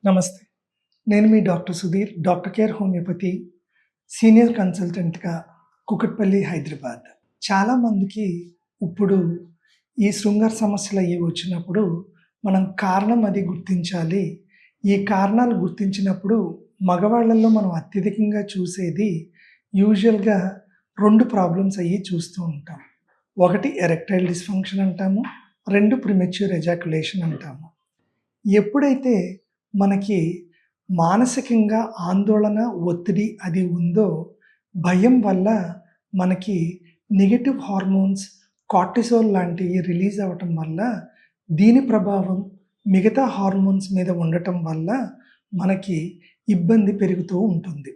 నమస్తే. నేను మీ doctor Sudheer. Doctor care homeopathy senior కన్సల్టెంట్‌గా కూకట్పల్లి, హైదరాబాద్. చాలామందికి ఇప్పుడు ఈ శృంగార సమస్యలయ్యి వచ్చినప్పుడు మనం కారణం అది గుర్తించాలి. ఈ కారణాలు గుర్తించినప్పుడు మగవాళ్ళలో మనం అత్యధికంగా చూసేది యూజువల్‌గా 2 ప్రాబ్లమ్స్ అయ్యి చూస్తూ ఉంటాం. ఒకటి ఎరెక్టైల్ డిస్‌ఫంక్షన్ అంటాము. 2 ప్రిమెచ్యూర్ ఎజాక్యులేషన్ అంటాము. ఎప్పుడైతే మనకి మానసికంగా ఆందోళన, ఒత్తిడి అది ఉందో, భయం వల్ల మనకి నెగెటివ్ హార్మోన్స్, కార్టిసోల్ లాంటివి రిలీజ్ అవ్వటం వల్ల, దీని ప్రభావం మిగతా హార్మోన్స్ మీద ఉండటం వల్ల మనకి ఇబ్బంది పెరుగుతూ ఉంటుంది.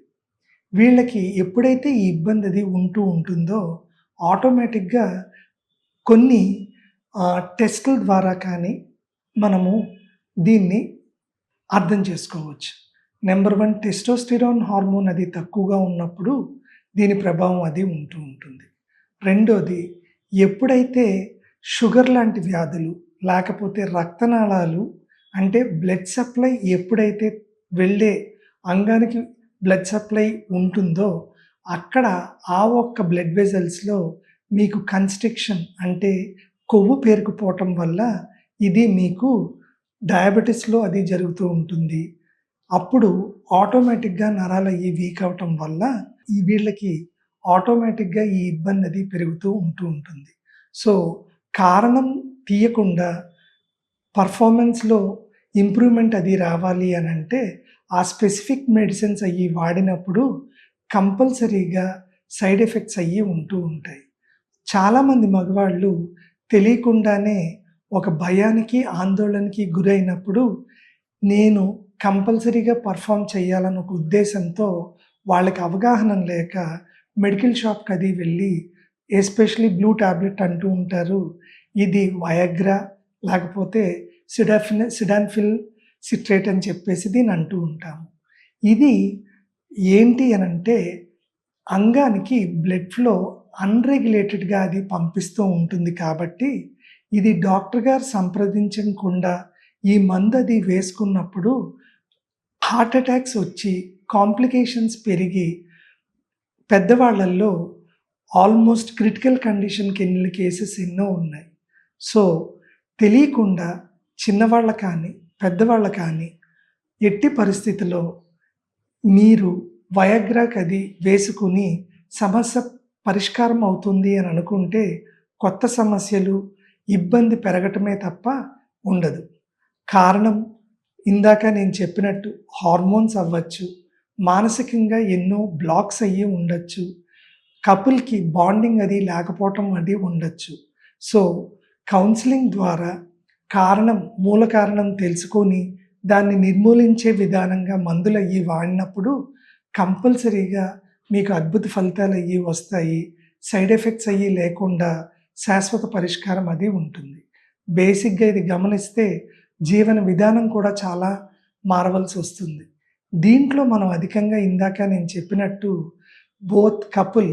వీళ్ళకి ఎప్పుడైతే ఈ ఇబ్బంది అది ఉంటూ ఉంటుందో ఆటోమేటిక్‌గా కొన్ని టెస్టుల ద్వారా కానీ మనము దీన్ని అర్థం చేసుకోవచ్చు. నెంబర్ 1 టెస్టోస్టెరాన్ హార్మోన్ అది తక్కువగా ఉన్నప్పుడు దీని ప్రభావం అది ఉంటూ ఉంటుంది. రెండోది, ఎప్పుడైతే షుగర్ లాంటి వ్యాధులు లేకపోతే రక్తనాళాలు అంటే బ్లడ్ సప్లై ఎప్పుడైతే వెళ్ళే అంగానికి బ్లడ్ సప్లై ఉంటుందో అక్కడ ఆ ఒక్క బ్లడ్ వెజల్స్‌లో మీకు కన్స్ట్రిక్షన్ అంటే కొవ్వు పేరుకుపోవటం వల్ల ఇది మీకు డయాబెటిస్‌లో అది జరుగుతూ ఉంటుంది. అప్పుడు ఆటోమేటిక్‌గా నరాలు అయ్యి వీక్ అవ్వటం వల్ల వీళ్ళకి ఆటోమేటిక్‌గా ఈ ఇబ్బంది అది పెరుగుతూ ఉంటుంది. సో, కారణం తీయకుండా పర్ఫార్మెన్స్‌లో ఇంప్రూవ్‌మెంట్ అది రావాలి అనంటే ఆ స్పెసిఫిక్ మెడిసిన్స్ అయ్యి వాడినప్పుడు కంపల్సరీగా సైడ్ ఎఫెక్ట్స్ అయ్యి ఉంటూ ఉంటాయి. చాలామంది మగవాళ్ళు తెలియకుండానే ఒక భయానికి, ఆందోళనకి గురైనప్పుడు నేను కంపల్సరీగా పర్ఫార్మ్ చేయాలన్న ఒక ఉద్దేశంతో వాళ్ళకి అవగాహన లేక మెడికల్ షాప్‌కి అది వెళ్ళి ఎస్పెషల్లీ బ్లూ టాబ్లెట్ అంటూ ఉంటారు. ఇది వయాగ్రా లేకపోతే సిడాన్ఫిల్ సిట్రేట్ అని చెప్పేసి దీన్ని అంటూ ఉంటాము. ఇది ఏంటి అనంటే అంగానికి బ్లడ్ ఫ్లో అన్‌రెగ్యులేటెడ్‌గా అది పంపిస్తూ ఉంటుంది కాబట్టి ఇది డాక్టర్ గారు సంప్రదించకుండా ఈ మందు అది వేసుకున్నప్పుడు హార్ట్ అటాక్స్ వచ్చి కాంప్లికేషన్స్ పెరిగి పెద్దవాళ్ళల్లో ఆల్మోస్ట్ క్రిటికల్ కండిషన్‌కి వెళ్ళిన కేసెస్ ఎన్నో ఉన్నాయి. సో, తెలియకుండా చిన్నవాళ్ళ కానీ, పెద్దవాళ్ళ కానీ ఎట్టి పరిస్థితిలో మీరు వయాగ్రాకి అది వేసుకుని సమస్య పరిష్కారం అవుతుంది అని అనుకుంటే కొత్త సమస్యలు, ఇబ్బంది పెరగటమే తప్ప ఉండదు. కారణం ఇందాక నేను చెప్పినట్టు హార్మోన్స్ అవ్వచ్చు, మానసికంగా ఎన్నో బ్లాక్స్ అయ్యి ఉండొచ్చు, కపుల్‌కి బాండింగ్ అది లేకపోవటం అది ఉండొచ్చు. సో, కౌన్సిలింగ్ ద్వారా కారణం, మూల కారణం తెలుసుకొని దాన్ని నిర్మూలించే విధానంగా మందులయ్యి వాడినప్పుడు కంపల్సరీగా మీకు అద్భుత ఫలితాలయ్యి వస్తాయి. సైడ్ ఎఫెక్ట్స్ అయ్యి లేకుండా శాశ్వత పరిష్కారం అది ఉంటుంది. బేసిక్‌గా ఇది గమనిస్తే జీవన విధానం కూడా చాలా మారవలసి వస్తుంది. దీంట్లో మనం అధికంగా ఇందాక నేను చెప్పినట్టు బోత్ కపుల్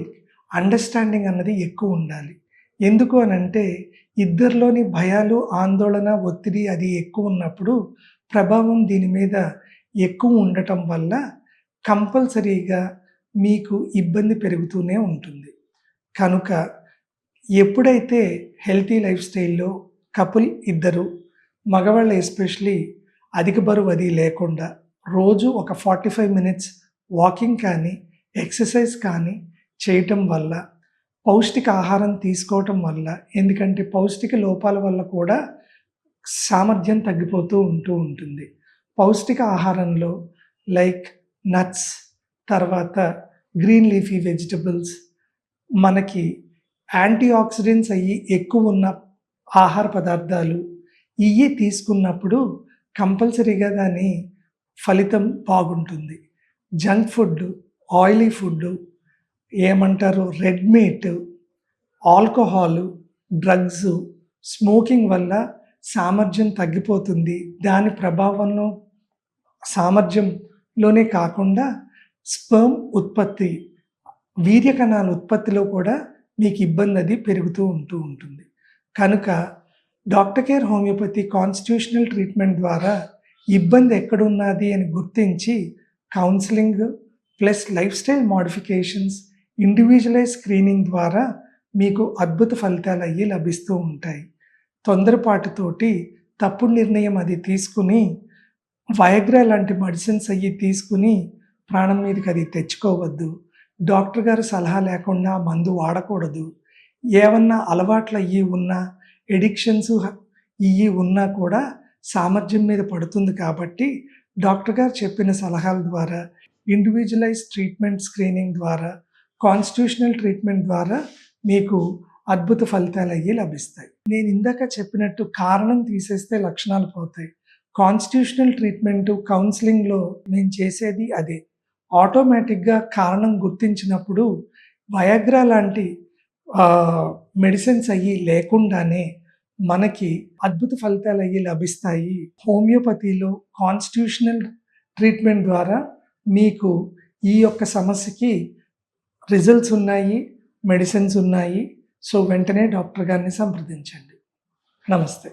అండర్‌స్టాండింగ్ అన్నది ఎక్కువ ఉండాలి. ఎందుకు అనంటే ఇద్దరిలోని భయాలు, ఆందోళన, ఒత్తిడి అది ఎక్కువ ఉన్నప్పుడు ప్రభావం దీని మీద ఎక్కువ ఉండటం వల్ల కంపల్సరీగా మీకు ఇబ్బంది పెరుగుతూనే ఉంటుంది. కనుక ఎప్పుడైతే హెల్తీ లైఫ్ స్టైల్‌లో కపుల్ ఇద్దరు మగవాళ్ళు ఎస్పెషల్లీ అధిక బరువు అది లేకుండా రోజు ఒక 45 మినిట్స్ వాకింగ్ కానీ, ఎక్సర్సైజ్ కానీ చేయటం వల్ల, పౌష్టిక ఆహారం తీసుకోవటం వల్ల, ఎందుకంటే పౌష్టిక లోపాల వల్ల కూడా సామర్థ్యం తగ్గిపోతూ ఉంటుంది. పౌష్టిక ఆహారంలో లైక్ నట్స్, తర్వాత గ్రీన్ లీఫీ వెజిటబుల్స్, మనకి యాంటీ ఆక్సిడెంట్స్ అయ్యి ఎక్కువ ఉన్న ఆహార పదార్థాలు ఇవి తీసుకున్నప్పుడు కంపల్సరీగా దాని ఫలితం బాగుంటుంది. జంక్ ఫుడ్, ఆయిలీ ఫుడ్, ఏమంటారు red meat, alcohol, drugs, smoking వల్ల సామర్థ్యం తగ్గిపోతుంది. దాని ప్రభావంలో సామర్థ్యంలోనే కాకుండా స్పెర్మ్ ఉత్పత్తి, వీర్య కణాల ఉత్పత్తిలో కూడా మీకు ఇబ్బంది అది పెరుగుతూ ఉంటుంది. కనుక doctor care homeopathy constitutional treatment ద్వారా ఇబ్బంది ఎక్కడున్నది అని గుర్తించి counselling plus life style modifications, individualise screening ద్వారా మీకు అద్భుత ఫలితాలు అయ్యి లభిస్తూ ఉంటాయి. తొందరపాటుతోటి తప్పుడు నిర్ణయం అది తీసుకుని వయాగ్రా లాంటి మెడిసిన్స్ అయ్యి తీసుకుని ప్రాణం మీదకి అది తెచ్చుకోవద్దు. డాక్టర్ గారు సలహా లేకుండా మందు వాడకూడదు. ఏమన్నా అలవాట్లు అయ్యి ఉన్నా, ఎడిక్షన్స్ ఇయ్యి ఉన్నా కూడా సామర్థ్యం మీద పడుతుంది కాబట్టి డాక్టర్ గారు చెప్పిన సలహాల ద్వారా, ఇండివిజువలైజ్ ట్రీట్మెంట్ స్క్రీనింగ్ ద్వారా, కాన్స్టిట్యూషనల్ ట్రీట్మెంట్ ద్వారా మీకు అద్భుత ఫలితాలు అయ్యి లభిస్తాయి. నేను ఇందాక చెప్పినట్టు కారణం తీసేస్తే లక్షణాలు పోతాయి. కాన్స్టిట్యూషనల్ ట్రీట్మెంట్ కౌన్సిలింగ్లో మేము చేసేది అదే. ఆటోమేటిక్గా కారణం గుర్తించినప్పుడు వయాగ్రా లాంటి మెడిసిన్స్ అయ్యి లేకుండానే మనకి అద్భుత ఫలితాలు అయ్యి లభిస్తాయి. హోమియోపతిలో కాన్స్టిట్యూషనల్ ట్రీట్మెంట్ ద్వారా మీకు ఈ యొక్క సమస్యకి రిజల్ట్స్ ఉన్నాయి, మెడిసిన్స్ ఉన్నాయి. సో వెంటనే డాక్టర్ గారిని సంప్రదించండి. నమస్తే.